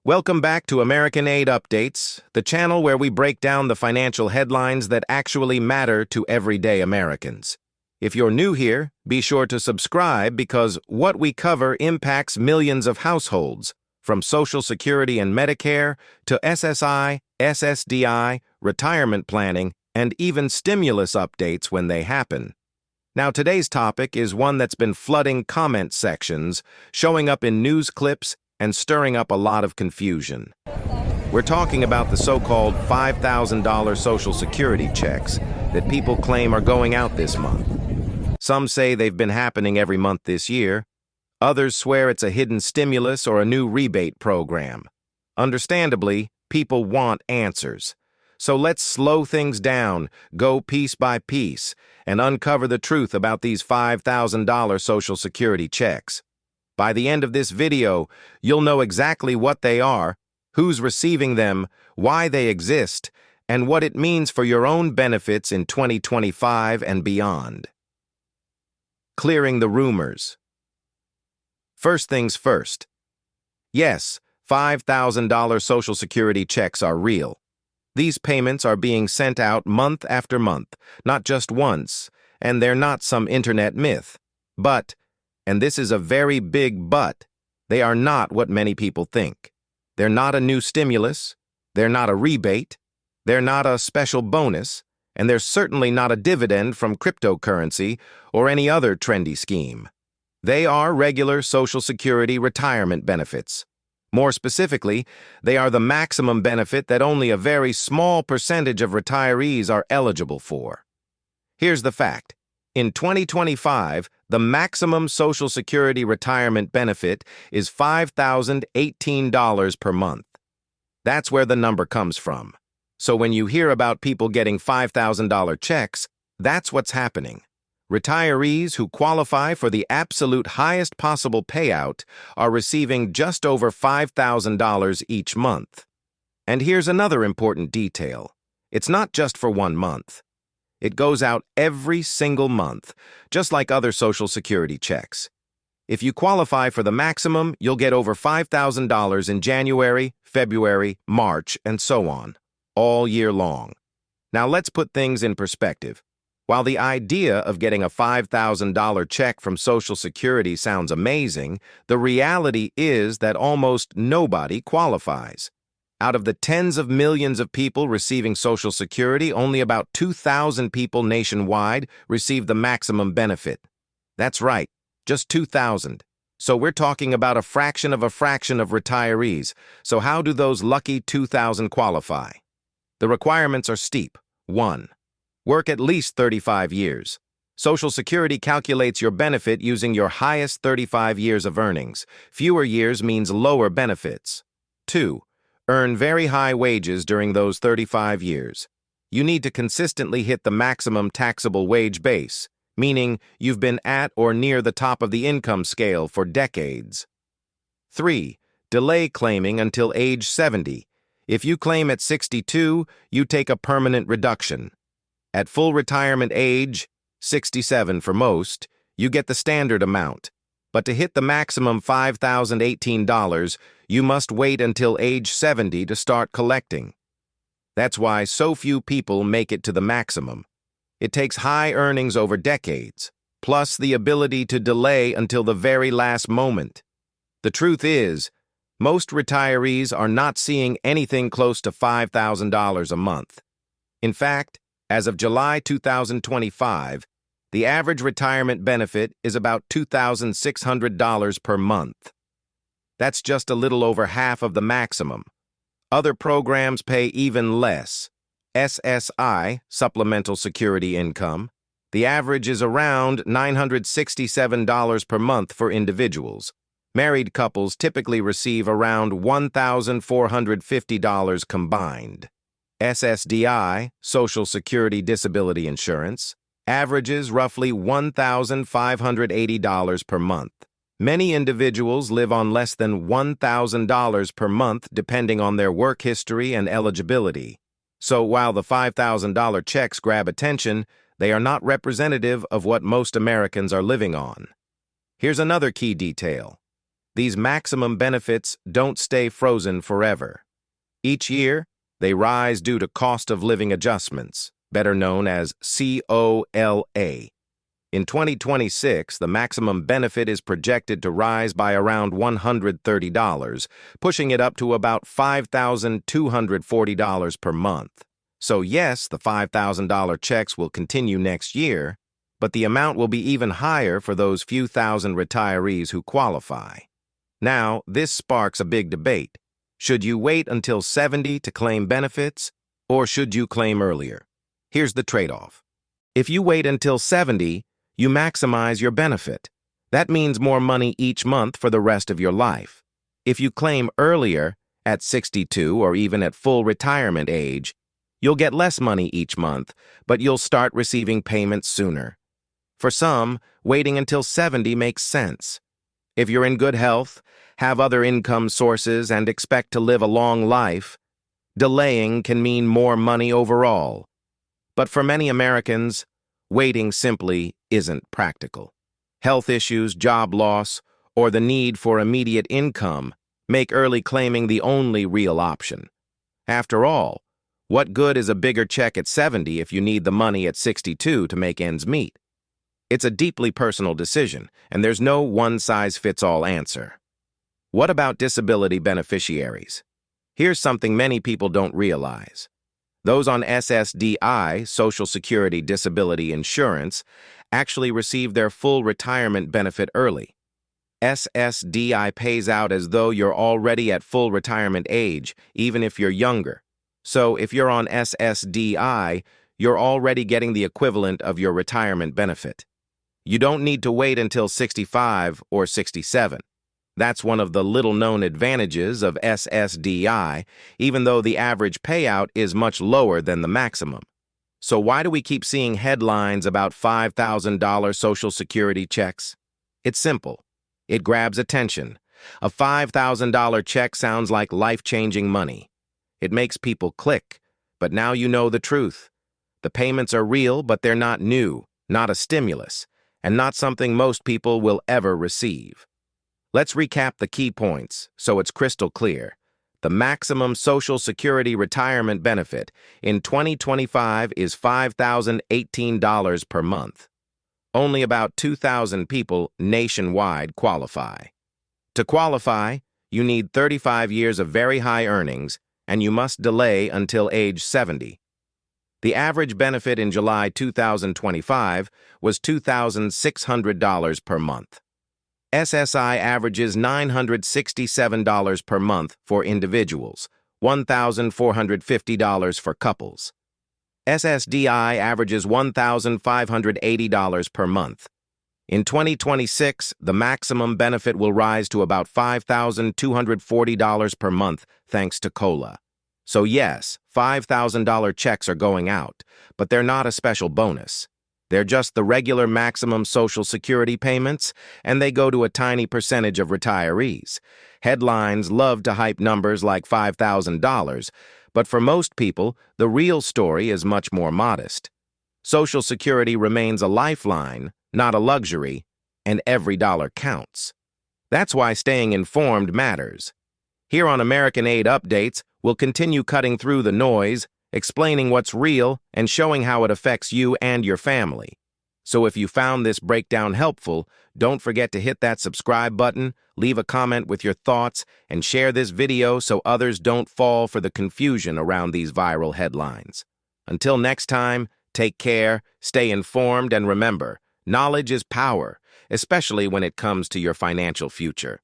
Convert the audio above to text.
Welcome back to American Aid Updates, the channel where we break down the financial headlines that actually matter to everyday Americans. If you're new here, be sure to subscribe because what we cover impacts millions of households, from Social Security and Medicare to SSI, SSDI, retirement planning, and even stimulus updates when they happen. Now, today's topic is one that's been flooding comment sections, showing up in news clips, and stirring up a lot of confusion. We're talking about the so-called $5,000 Social Security checks that people claim are going out this month. Some say they've been happening every month this year. Others swear it's a hidden stimulus or a new rebate program. Understandably, people want answers. So let's slow things down, go piece by piece, and uncover the truth about these $5,000 Social Security checks. By the end of this video, you'll know exactly what they are, who's receiving them, why they exist, and what it means for your own benefits in 2025 and beyond. Clearing the rumors. First things first. Yes, $5,000 Social Security checks are real. These payments are being sent out month after month, not just once, and they're not some internet myth. But, and this is a very big but, they are not what many people think. They're not a new stimulus, they're not a rebate, they're not a special bonus, and they're certainly not a dividend from cryptocurrency or any other trendy scheme. They are regular Social Security retirement benefits. More specifically, they are the maximum benefit that only a very small percentage of retirees are eligible for. Here's the fact. In 2025, the maximum Social Security retirement benefit is $5,018 per month. That's where the number comes from. So when you hear about people getting $5,000 checks, that's what's happening. Retirees who qualify for the absolute highest possible payout are receiving just over $5,000 each month. And here's another important detail. It's not just for 1 month. It goes out every single month, just like other Social Security checks. If you qualify for the maximum, you'll get over $5,000 in January, February, March, and so on, all year long. Now let's put things in perspective. While the idea of getting a $5,000 check from Social Security sounds amazing, the reality is that almost nobody qualifies. Out of the tens of millions of people receiving Social Security, only about 2,000 people nationwide receive the maximum benefit. That's right, just 2,000. So we're talking about a fraction of retirees. So how do those lucky 2,000 qualify? The requirements are steep. 1. Work at least 35 years. Social Security calculates your benefit using your highest 35 years of earnings. Fewer years means lower benefits. 2. Earn very high wages during those 35 years. You need to consistently hit the maximum taxable wage base, meaning you've been at or near the top of the income scale for decades. 3. Delay claiming until age 70. If you claim at 62, you take a permanent reduction. At full retirement age, 67 for most, you get the standard amount. But to hit the maximum $5,018, you must wait until age 70 to start collecting. That's why so few people make it to the maximum. It takes high earnings over decades, plus the ability to delay until the very last moment. The truth is, most retirees are not seeing anything close to $5,000 a month. In fact, as of July 2025, the average retirement benefit is about $2,600 per month. That's just a little over half of the maximum. Other programs pay even less. SSI, Supplemental Security Income, the average is around $967 per month for individuals. Married couples typically receive around $1,450 combined. SSDI, Social Security Disability Insurance, averages roughly $1,580 per month. Many individuals live on less than $1,000 per month depending on their work history and eligibility. So while the $5,000 checks grab attention, they are not representative of what most Americans are living on. Here's another key detail. These maximum benefits don't stay frozen forever. Each year, they rise due to cost of living adjustments, better known as COLA. In 2026, the maximum benefit is projected to rise by around $130, pushing it up to about $5,240 per month. So yes, the $5,000 checks will continue next year, but the amount will be even higher for those few thousand retirees who qualify. Now, this sparks a big debate. Should you wait until 70 to claim benefits, or should you claim earlier? Here's the trade-off. If you wait until 70, you maximize your benefit. That means more money each month for the rest of your life. If you claim earlier, at 62 or even at full retirement age, you'll get less money each month, but you'll start receiving payments sooner. For some, waiting until 70 makes sense. If you're in good health, have other income sources, and expect to live a long life, delaying can mean more money overall. But for many Americans, waiting simply isn't practical. Health issues, job loss, or the need for immediate income make early claiming the only real option. After all, what good is a bigger check at 70 if you need the money at 62 to make ends meet? It's a deeply personal decision, and there's no one-size-fits-all answer. What about disability beneficiaries? Here's something many people don't realize. Those on SSDI, Social Security Disability Insurance, actually receive their full retirement benefit early. SSDI pays out as though you're already at full retirement age, even if you're younger. So if you're on SSDI, you're already getting the equivalent of your retirement benefit. You don't need to wait until 65 or 67. That's one of the little-known advantages of SSDI, even though the average payout is much lower than the maximum. So why do we keep seeing headlines about $5,000 Social Security checks? It's simple. It grabs attention. A $5,000 check sounds like life-changing money. It makes people click, but now you know the truth. The payments are real, but they're not new, not a stimulus, and not something most people will ever receive. Let's recap the key points so it's crystal clear. The maximum Social Security retirement benefit in 2025 is $5,018 per month. Only about 2,000 people nationwide qualify. To qualify, you need 35 years of very high earnings, and you must delay until age 70. The average benefit in July 2025 was $2,600 per month. SSI averages $967 per month for individuals, $1,450 for couples. SSDI averages $1,580 per month. In 2026, the maximum benefit will rise to about $5,240 per month thanks to COLA. So yes, $5,000 checks are going out, but they're not a special bonus. They're just the regular maximum Social Security payments, and they go to a tiny percentage of retirees. Headlines love to hype numbers like $5,000, but for most people, the real story is much more modest. Social Security remains a lifeline, not a luxury, and every dollar counts. That's why staying informed matters. Here on American Aid Updates, we'll continue cutting through the noise, explaining what's real, and showing how it affects you and your family. So if you found this breakdown helpful, don't forget to hit that subscribe button, leave a comment with your thoughts, and share this video so others don't fall for the confusion around these viral headlines. Until next time, take care, stay informed, and remember, knowledge is power, especially when it comes to your financial future.